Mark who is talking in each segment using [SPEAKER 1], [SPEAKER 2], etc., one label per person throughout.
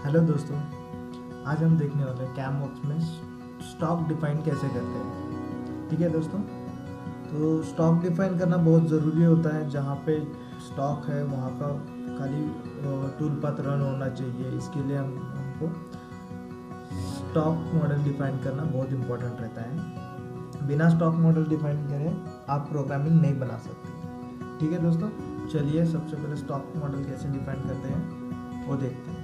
[SPEAKER 1] Hello दोस्तों, आज हम देखने वाले हैं कैमवर्क्स में स्टॉक डिफाइन कैसे करते हैं। ठीक है दोस्तों, तो स्टॉक डिफाइन करना बहुत ज़रूरी होता है। जहाँ पे स्टॉक है वहाँ का खाली टूल पाथ रन होना चाहिए। इसके लिए हमको स्टॉक मॉडल डिफाइन करना बहुत इम्पोर्टेंट रहता है। बिना स्टॉक मॉडल डिफाइन करे आप प्रोग्रामिंग नहीं बना सकते। ठीक है दोस्तों, चलिए सबसे पहले स्टॉक मॉडल कैसे डिफाइन करते हैं वो देखते हैं।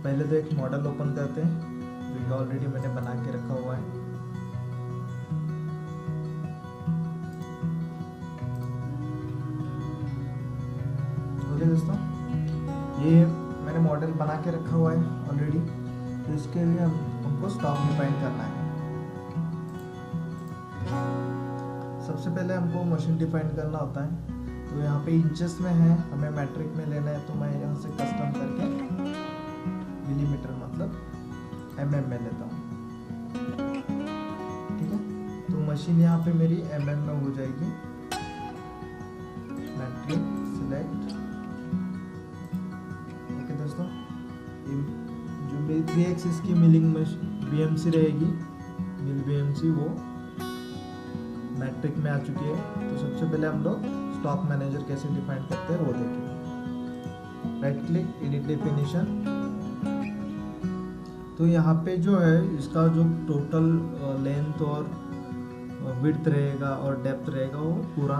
[SPEAKER 1] पहले तो एक मॉडल ओपन करते हैं जो कि ऑलरेडी मैंने बना के रखा हुआ है। ओके दोस्तों, ये मैंने मॉडल बना के रखा हुआ है ऑलरेडी। तो इसके लिए हमको स्टॉक डिफाइन करना है। सबसे पहले हमको मशीन डिफाइन करना होता है। तो यहाँ पे इंचेस में है, हमें मैट्रिक में लेना है। तो मैं यहाँ से कस्टम करके मिलीमीटर मतलब mm में लेता हूँ। ठीक है, तो मशीन यहाँ पे मेरी mm में हो जाएगी। Matric select. ओके दोस्तों, जो मेरी 3 एक्सिस की मिलिंग BMC रहेगी, मिल BMC वो मैट्रिक में आ चुकी है। तो सबसे पहले हम लोग स्टॉक मैनेजर कैसे डिफाइन करते हैं वो देखेंगे। Right click, edit definition. तो यहाँ पे जो है इसका जो टोटल लेंथ और विड्थ रहेगा और डेप्थ रहेगा वो पूरा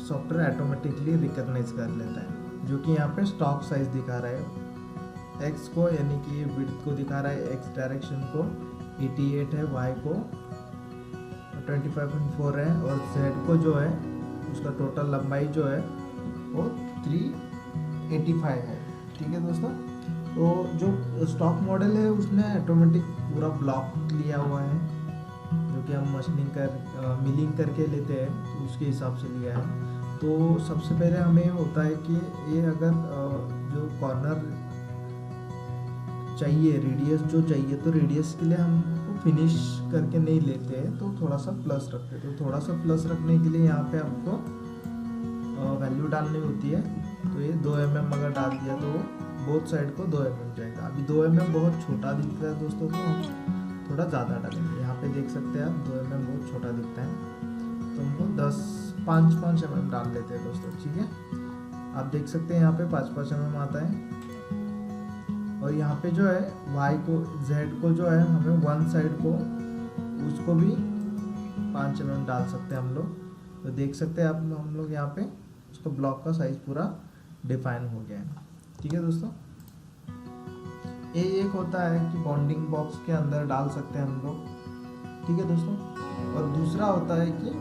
[SPEAKER 1] सॉफ्टवेयर ऑटोमेटिकली रिकॉग्नाइज कर लेता है। जो कि यहाँ पे स्टॉक साइज दिखा रहा है एक्स को, यानी कि विड्थ को दिखा रहा है एक्स डायरेक्शन को 88 है, वाई को 25.4 है और जेड को जो है उसका टोटल लंबाई जो है वो 385 है। ठीक है दोस्तों, तो जो स्टॉक मॉडल है उसने ऑटोमेटिक पूरा ब्लॉक लिया हुआ है, जो कि हम मिलिंग करके लेते हैं तो उसके हिसाब से लिया है। तो सबसे पहले हमें होता है कि ये अगर जो कॉर्नर चाहिए, रेडियस जो चाहिए, तो रेडियस के लिए हमको फिनिश करके नहीं लेते हैं, तो थोड़ा सा प्लस रखते हैं। तो थोड़ा सा प्लस रखने के लिए यहाँ पे हमको वैल्यू डालनी होती है। तो ये 2 mm अगर डाल दिया तो बोथ साइड को 2 mm जाएगा। अभी 2 mm बहुत छोटा दिखता है दोस्तों, तो हम थोड़ा ज़्यादा डालेंगे। यहाँ पे देख सकते हैं आप 2 mm बहुत छोटा दिखता है, तो हमको 5 mm डाल लेते हैं दोस्तों। ठीक है, आप देख सकते हैं यहाँ पे 5 mm आता है। और यहाँ पे जो है y को z को जो है हमें वन साइड को उसको भी 5 mm डाल सकते हैं हम लोग। तो देख सकते हैं आप हम लोग यहाँ पे उसका ब्लॉक का साइज पूरा डिफाइन हो गया है। ठीक है दोस्तों, ये एक होता है कि बाउंडिंग बॉक्स के अंदर डाल सकते हैं हम लोग। ठीक है दोस्तों, और दूसरा होता है कि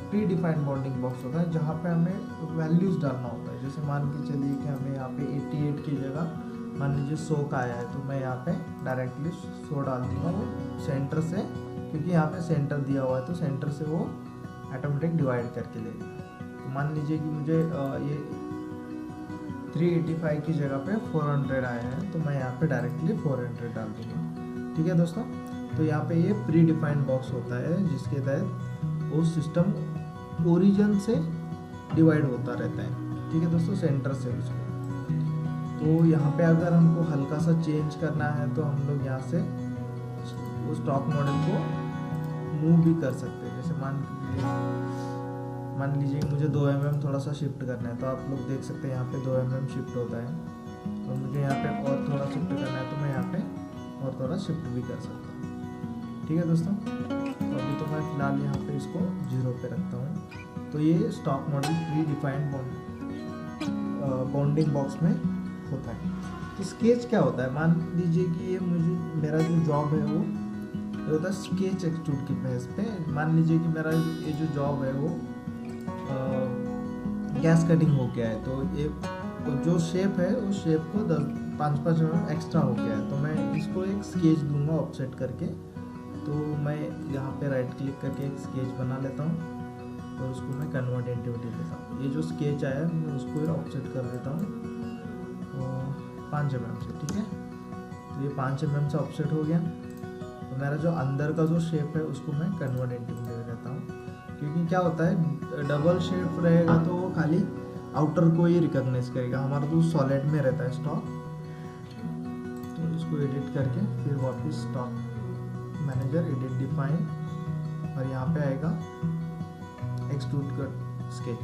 [SPEAKER 1] प्री डिफाइंड बाउंडिंग बॉक्स होता है, जहाँ पे हमें वैल्यूज डालना होता है। जैसे मान के चलिए कि हमें यहाँ पे 88 की जगह मान लीजिए 100 का आया है, तो मैं यहाँ पे डायरेक्टली 100 डाल दूंगा वो सेंटर से, क्योंकि यहाँ पे सेंटर दिया हुआ है तो सेंटर से वो ऑटोमेटिक डिवाइड करके लेगा। तो मान लीजिए कि मुझे ये 385 की जगह पे 400 आया है, तो मैं यहाँ पे डायरेक्टली 400 डाल दूंगा। ठीक है दोस्तों, तो यहाँ पे ये प्री डिफाइंड बॉक्स होता है, जिसके तहत वो सिस्टम ओरिजिन से डिवाइड होता रहता है। ठीक है दोस्तों, सेंटर से उसको। तो यहाँ पे अगर हमको हल्का सा चेंज करना है तो हम लोग यहाँ से उस स्टॉक मॉडल को मूव भी कर सकते हैं। जैसे मान लीजिए मुझे 2 mm थोड़ा सा शिफ्ट करना है, तो आप लोग देख सकते हैं यहाँ पे 2 mm शिफ्ट होता है। और मुझे यहाँ पे और थोड़ा शिफ्ट करना है, तो मैं यहाँ पे और थोड़ा शिफ्ट भी कर सकता हूँ। ठीक है दोस्तों, तो अभी तो मैं फिलहाल यहाँ पे इसको 0 पे रखता हूँ। तो ये stock model pre defined bounding box में होता है। तो स्केच क्या होता है, मान लीजिए कि ये मेरा जो जॉब है वो होता है स्केच एक्सट्रूड की बेस पे। मान लीजिए कि मेरा ये जो जॉब है वो गैस कटिंग हो गया है, तो ये जो शेप है उस शेप को 5 mm एक्स्ट्रा हो गया है, तो मैं इसको एक स्केच दूंगा ऑफसेट करके। तो मैं यहाँ पे राइट क्लिक करके एक स्केच बना लेता हूँ और उसको मैं कन्वर्ट इंटिविटी लेता हूँ। ये जो स्केच आया है मैं उसको ऑफसेट कर देता हूँ 5 mm से। ठीक है, तो ये 5 mm से ऑफसेट हो गया। तो मेरा जो अंदर का जो शेप है उसको मैं कन्वर्ट इंटिविटी ले लेता हूँ, क्योंकि क्या होता है डबल शेप रहेगा तो वो खाली आउटर को ही रिकॉग्नाइज करेगा। हमारा तो सॉलिड में रहता है स्टॉक, दोस्तों इसको एडिट करके फिर वापस स्टॉक मैनेजर, एडिट डिफाइन, और यहाँ पे आएगा एक्सट्रूड कट स्केच।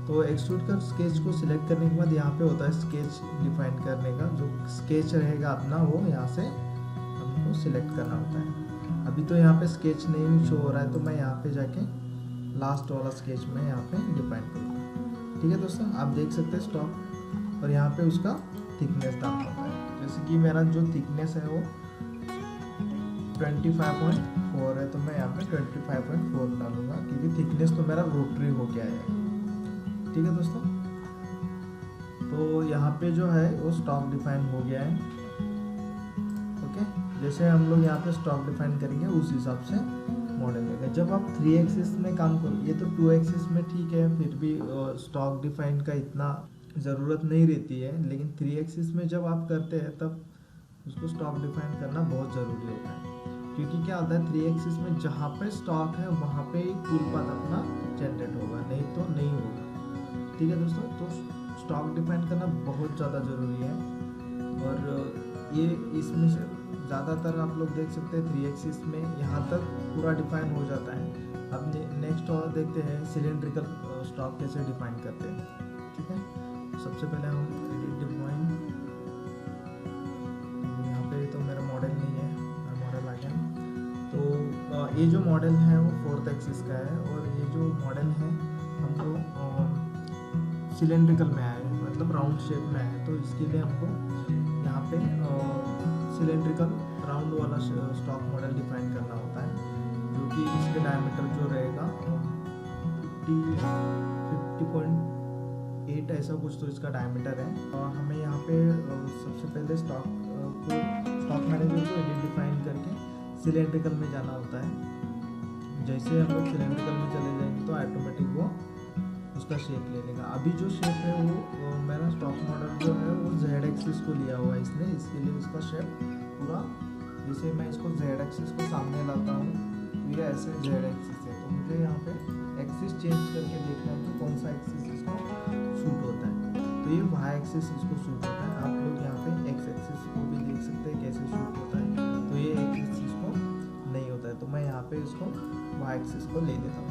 [SPEAKER 1] तो एक्सट्रूड कट स्केच को सिलेक्ट करने के बाद यहाँ पे होता है स्केच डिफाइन करने का, जो स्केच रहेगा अपना वो यहाँ से हमको सिलेक्ट करना होता है। अभी तो यहाँ पे स्केच नहीं शो हो रहा है, तो मैं यहाँ पे जाके लास्ट वाला स्केच में यहाँ पे डिफाइन करूँगा। ठीक है दोस्तों, आप देख सकते हैं स्टॉक, और यहाँ पे उसका थिकनेस डालना होता है। जैसे कि मेरा जो थिकनेस है वो 25.4 है, तो मैं यहाँ पे 25.4 डालूंगा, क्योंकि थिकनेस तो मेरा रोटरी हो गया है। ठीक है दोस्तों, तो यहाँ पे जो है वो स्टॉक डिफाइन हो गया है। ओके, जैसे हम लोग यहाँ पे स्टॉक डिफाइन करेंगे उस हिसाब से मॉडल लेगा। जब आप 3 एक्सिस में काम करो, ये तो 2 एक्सिस में ठीक है, फिर भी स्टॉक डिफाइन का इतना ज़रूरत नहीं रहती है, लेकिन 3 एक्सिस में जब आप करते हैं तब उसको स्टॉक डिफाइन करना बहुत ज़रूरी होता है। क्योंकि क्या होता है, 3 एक्सिस में जहाँ पे स्टॉक है वहाँ पे ही टूल पाथ अपना जनरेट होगा, नहीं तो नहीं होगा। ठीक है दोस्तों, तो स्टॉक डिफाइन करना बहुत ज़्यादा ज़रूरी है, और ये इसमें से ज़्यादातर आप लोग देख सकते हैं 3 एक्सिस में यहाँ तक पूरा डिफाइन हो जाता है। अब नेक्स्ट और देखते हैं सिलेंड्रिकल स्टॉक कैसे डिफाइन करते हैं। ठीक है, सबसे पहले हम एडिट डिफाइन, यहाँ पे तो मेरा मॉडल नहीं है, मॉडल आ गया। तो ये जो मॉडल है वो 4th एक्सिस का है, और ये जो मॉडल है हमको सिलेंड्रिकल में आया है, मतलब राउंड शेप में है। तो इसके लिए हमको यहाँ पे सिलेंड्रिकल राउंड वाला स्टॉक मॉडल डिफाइन करना होता है, जो कि इसके डायमीटर जो रहेगा 50.8 ऐसा कुछ तो इसका डायमीटर है। और हमें यहाँ पे सबसे पहले स्टॉक मैनेजर को एडिट डिफाइन करके सिलेंड्रिकल में जाना होता है। जैसे हम लोग सिलेंड्रिकल में चले जाएंगे तो ऑटोमेटिक वो उसका शेप ले लेगा। अभी जो शेप है वो मेरा स्टॉक मॉडल जो है वो जेड एक्सिस को लिया हुआ है इसने, इसके लिए इसका शेप पूरा, जैसे मैं इसको जेड एक्सिस को सामने लाता हूँ तो ये ऐसे जेड एक्सिस है। तो मुझे यहाँ पे एक्सिस चेंज करके देखना है कि कौन सा एक्सिस इसको सूट होता है। तो ये वाई एक्सिस इसको सूट होता है। आप लोग यहाँ पे एक्स एक्सिस को भी देख सकते हैं कैसे सूट होता है। तो ये एक्सिस इसको नहीं होता है, तो मैं यहाँ पे इसको वाई एक्सिस को ले लेता हूँ।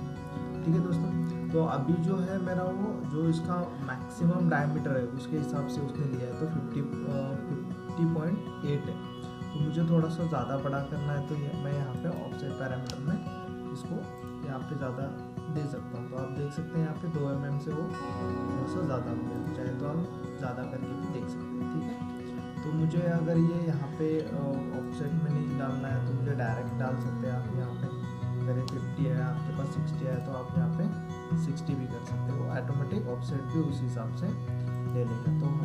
[SPEAKER 1] ठीक है दोस्तों, तो अभी जो है मेरा वो जो इसका मैक्सिमम डायमीटर है उसके हिसाब से उसने लिया है, तो 50.8 है। तो मुझे थोड़ा सा ज़्यादा बड़ा करना है, तो मैं यहाँ पे ऑफसेट पैरामीटर में इसको यहाँ पे ज़्यादा दे सकता हूँ। तो आप देख सकते हैं यहाँ पे 2 mm से वो थोड़ा सा ज़्यादा हो गया, चाहे तो आप ज़्यादा करके भी देख सकते हैं। ठीक है, तो मुझे अगर ये यहाँ पे ऑफसेट में नहीं डालना है तो मुझे डायरेक्ट डाल सकते हैं आप। यहाँ पे अगर ये 50 है, आपके पास 60 है, तो आप यहाँ पे 60 भी कर सकते हो। ऑटोमेटिक ऑफसेट भी उस हिसाब से ले लेगा। तो हम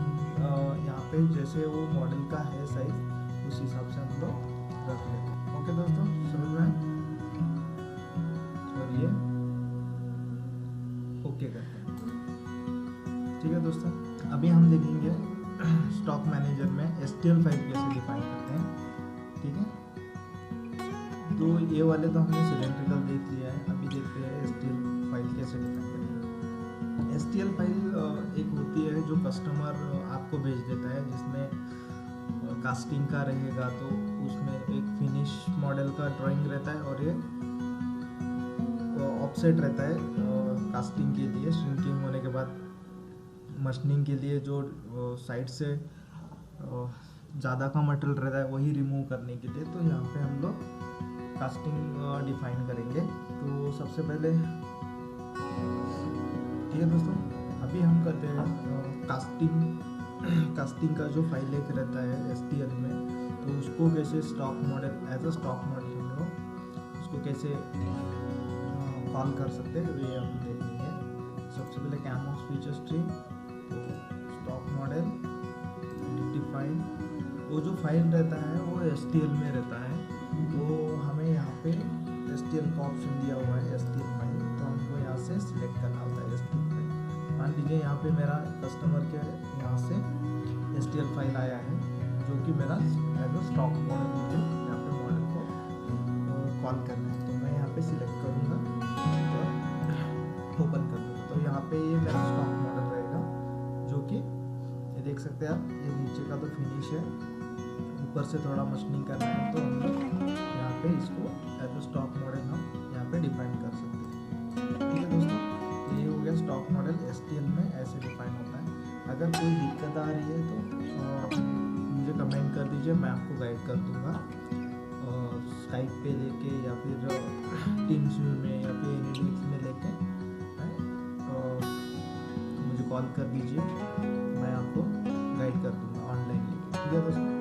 [SPEAKER 1] यहाँ पे जैसे वो मॉडल का है साइज, उस हिसाब से हम लोग रख लेते हैं। ओके दोस्तों, समझ में आए? और ये ओके करते हैं। ठीक है दोस्तों, अभी हम देखेंगे स्टॉक मैनेजर में STL फाइल कैसे डिफाइन करते हैं। ठीक है, तो ये वाले तो हमने सिलेंड्रिकल देख लिया है। अभी देखते हैं STL फाइल कैसे डिफाइन करेंगे। STL फाइल एक होती है जो कस्टमर आपको भेज देता है, जिसमें कास्टिंग का रहेगा, तो उसमें एक फिनिश मॉडल का ड्राइंग रहता है और ये ऑफसेट रहता है कास्टिंग के लिए, श्रिंकिंग होने के बाद मशीनिंग के लिए जो साइड से ज़्यादा का मटेरियल रहता है वही रिमूव करने के लिए। तो यहाँ पे हम लोग कास्टिंग डिफाइन करेंगे। तो सबसे पहले, ठीक है दोस्तों, अभी हम करते हैं कास्टिंग का जो फाइल एक रहता है STL में, तो उसको कैसे stock model as a stock model हम लोग उसको कैसे कॉल कर सकते हैं, ये हम देखेंगे। सबसे पहले कैमॉस फीचर्स ट्री, तो स्टॉक मॉडल डिफाइन, वो जो फाइल रहता है वो STL में रहता है। तो हमें यहाँ पे STL का ऑप्शन दिया हुआ है STL फाइल, तो हमको यहाँ से सिलेक्ट करना होता है STL फाइल। मान लीजिए यहाँ पे मेरा कस्टमर के यहाँ से STL फाइल आया है, जो कि मेरा एज अ स्टॉक मॉडल मुझे यहाँ पे मॉडल को कॉल करना है। तो मैं यहाँ पे सिलेक्ट करूँगा और ओपन कर दूँगा। तो यहाँ पे ये मेरा स्टॉक मॉडल रहेगा, जो कि ये देख सकते हैं आप, ये नीचे का तो फिनिश है, ऊपर से थोड़ा मशीनिंग करना है तो हम लोग यहाँ पे इसको एज अ स्टॉक मॉडल हम यहाँ पे डिफाइन कर सकते हैं। ठीक है दोस्तों, तो ये हो गया स्टॉक मॉडल STL में ऐसे डिफाइन होता है। अगर कोई दिक्कत आ रही है तो मुझे कमेंट कर दीजिए, मैं आपको गाइड कर दूँगा स्काइप पे लेके या फिर टीम्स में या फिर एनीडिक्स में लेके मुझे कॉल कर दीजिए, मैं आपको गाइड कर दूँगा ऑनलाइन लेके। ठीक है दोस्तों,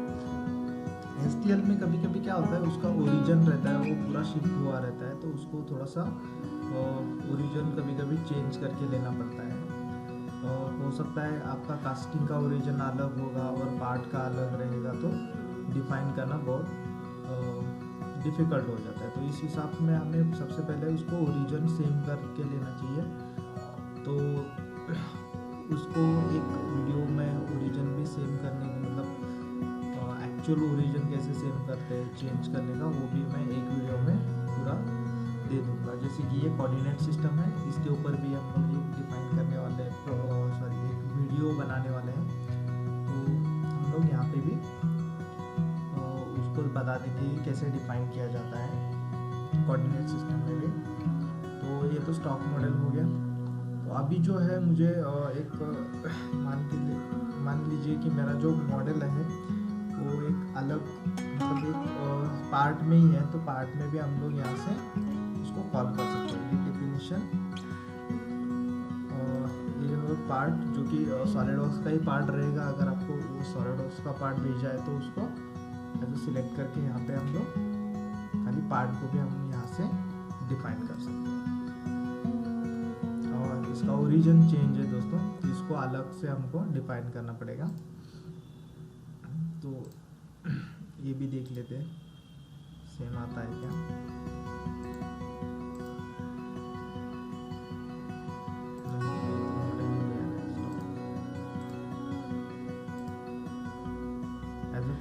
[SPEAKER 1] STL में कभी कभी क्या होता है, उसका ओरिजिन रहता है वो पूरा शिफ्ट हुआ रहता है, तो उसको थोड़ा सा ओरिजिन कभी कभी चेंज करके लेना पड़ता है। हो सकता है आपका कास्टिंग का ओरिजिन अलग होगा और पार्ट का अलग रहेगा, तो डिफाइन करना बहुत डिफ़िकल्ट हो जाता है। तो इस हिसाब में हमें सबसे पहले उसको ओरिजिन सेम करके लेना चाहिए। तो उसको एक वीडियो में ओरिजिन भी सेम करने का मतलब एक्चुअल ओरिजिन कैसे सेम करते हैं चेंज करने का, वो भी मैं एक वीडियो में पूरा दे दूँगा। जैसे कि ये कोऑर्डिनेट सिस्टम है, इसके ऊपर भी हम लोग एक डिफाइन करने वाले एक वीडियो बनाने वाले हैं, तो हम लोग यहाँ पे भी उसको बता देंगे कि कैसे डिफाइन किया जाता है कोऑर्डिनेट सिस्टम में भी। तो ये तो स्टॉक मॉडल हो गया। तो अभी जो है मुझे एक मान लीजिए कि मेरा जो मॉडल है वो एक अलग मतलब एक पार्ट में ही है, तो पार्ट में भी हम लोग यहाँ से उसको कॉल कर सकते हैं। ये डेफिनेशन ये पार्ट जो कि सॉलिडवर्क्स का ही पार्ट रहेगा, अगर आपको वो सॉलिडवर्क्स का पार्ट भेजा है तो उसको ऐसे सिलेक्ट करके यहाँ पे हम लोग खाली पार्ट को भी हम यहाँ से डिफाइन कर सकते हैं। और इसका ओरिजिन चेंज है दोस्तों, तो इसको अलग से हमको डिफाइन करना पड़ेगा। तो ये भी देख लेते हैं सेम आता है क्या।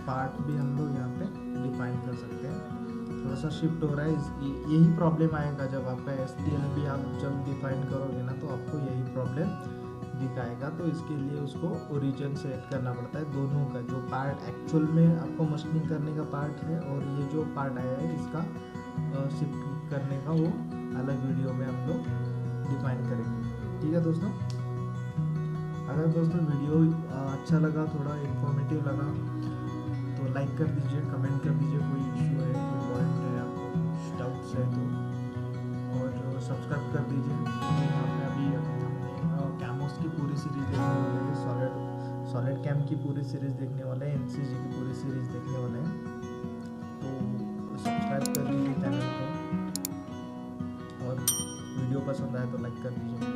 [SPEAKER 1] पार्ट भी हम लोग यहाँ पे डिफाइन कर सकते हैं। थोड़ा सा शिफ्ट हो रहा है, यही प्रॉब्लम आएगा जब आपका STL भी आप जब डिफाइन करोगे ना, तो आपको यही प्रॉब्लम दिखाएगा। तो इसके लिए उसको ओरिजिन सेट करना पड़ता है दोनों का, जो पार्ट एक्चुअल में आपको मशीनिंग करने का पार्ट है और ये जो पार्ट आया है इसका शिफ्ट करने का, वो अलग वीडियो में हम लोग डिफाइन करेंगे। ठीक है दोस्तों, अगर दोस्तों वीडियो अच्छा लगा, थोड़ा इंफॉर्मेटिव लगा तो लाइक कर दीजिए, कमेंट कर दीजिए, कोई इशू है, कोई पॉइंट है, आपको कुछ डाउट्स है तो, और सब्सक्राइब कर दीजिए। हमने अभी कैमोस की पूरी सीरीज़ देखने वाले हैं, सॉलिड कैम की पूरी सीरीज़ देखने वाले हैं, NCG की पूरी सीरीज़ देखने वाले हैं। तो सब्सक्राइब कर दीजिए चैनल को, और वीडियो पसंद आए तो लाइक कर दीजिए।